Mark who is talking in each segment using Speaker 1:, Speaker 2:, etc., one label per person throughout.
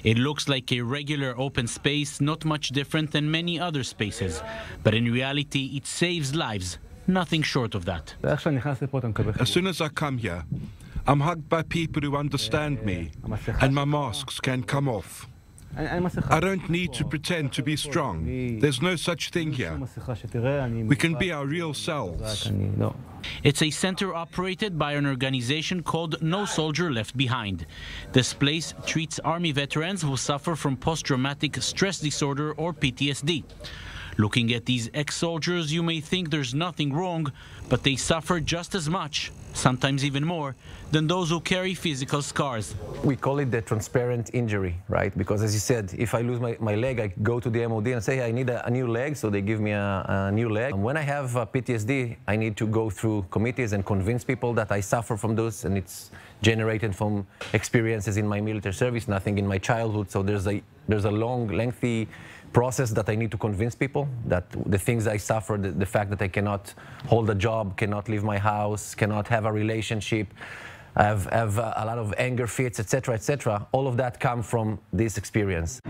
Speaker 1: It looks like a regular open space, not much different than many other spaces. But in reality, it saves lives, nothing short of that.
Speaker 2: As soon as I come here, I'm hugged by people who understand me, and my masks can come off. I don't need to pretend to be strong. There's no such thing here. We can be our real selves.
Speaker 1: It's a center operated by an organization called No Soldier Left Behind. This place treats Army veterans who suffer from post-traumatic stress disorder or PTSD. Looking at these ex-soldiers, you may think there's nothing wrong, but they suffer just as much, sometimes even more, than those who carry physical scars.
Speaker 3: We call it the transparent injury, right? Because as you said, if I lose my leg, I go to the MOD and say, I need a new leg, so they give me a new leg. And when I have PTSD, I need to go through committees and convince people that I suffer from this, and it's generated from experiences in my military service, nothing in my childhood. So there's a long, lengthy process that I need to convince people that the things I suffer, the fact that I cannot hold a job, cannot leave my house, cannot have a relationship, have a lot of anger fits, etc., all of that come from this experience.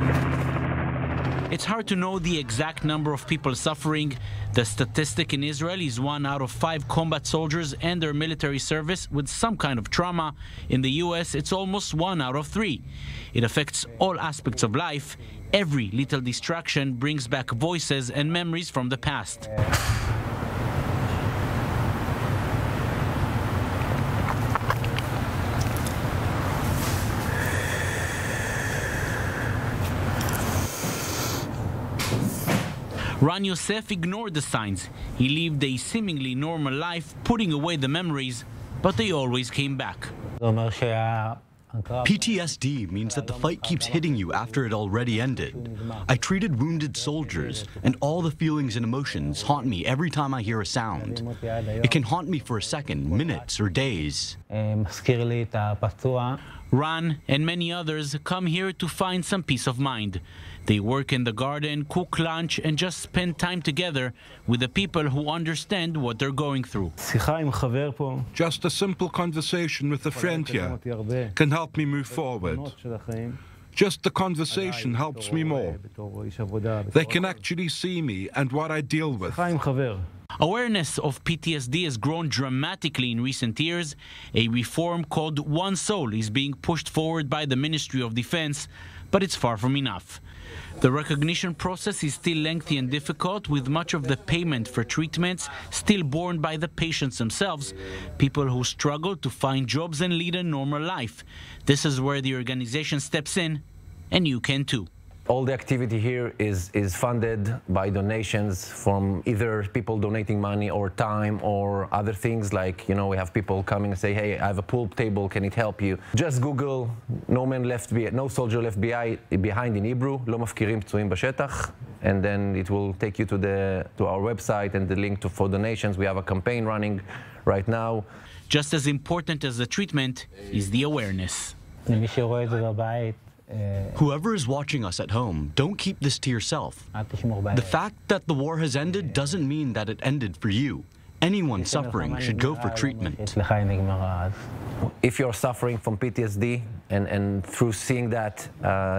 Speaker 1: It's hard to know the exact number of people suffering. The statistic in Israel is 1 out of 5 combat soldiers and their military service with some kind of trauma. In the US, it's almost 1 out of 3. It affects all aspects of life. Every little distraction brings back voices and memories from the past. Ran Yosef ignored the signs. He lived a seemingly normal life, putting away the memories, but they always came back.
Speaker 4: PTSD means that the fight keeps hitting you after it already ended. I treated wounded soldiers, and all the feelings and emotions haunt me every time I hear a sound. It can haunt me for a second, minutes, or days.
Speaker 1: Ran and many others come here to find some peace of mind. They work in the garden, cook lunch, and just spend time together with the people who understand what they're going through.
Speaker 2: Just a simple conversation with a friend here can help me move forward. Just the conversation helps me more. They can actually see me and what I deal with.
Speaker 1: Awareness of PTSD has grown dramatically in recent years. A reform called One Soul is being pushed forward by the Ministry of Defense, but it's far from enough. The recognition process is still lengthy and difficult, with much of the payment for treatments still borne by the patients themselves, people who struggle to find jobs and lead a normal life. This is where the organization steps in, and you can too.
Speaker 3: All the activity here is funded by donations from either people donating money or time or other things, like, we have people coming and say, hey, I have a pool table, can it help you? Just Google No Soldier Left Behind in Hebrew, לא מפקירים פצועים בשטח, and then it will take you to our website and the link for donations. We have a campaign running right now.
Speaker 1: Just as important as the treatment is the awareness.
Speaker 4: Whoever is watching us at home, don't keep this to yourself. The fact that the war has ended doesn't mean that it ended for you. Anyone suffering should go for treatment.
Speaker 3: If you're suffering from PTSD and through seeing that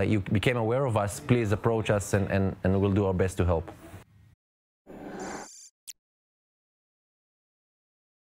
Speaker 3: you became aware of us, please approach us and we'll do our best to help.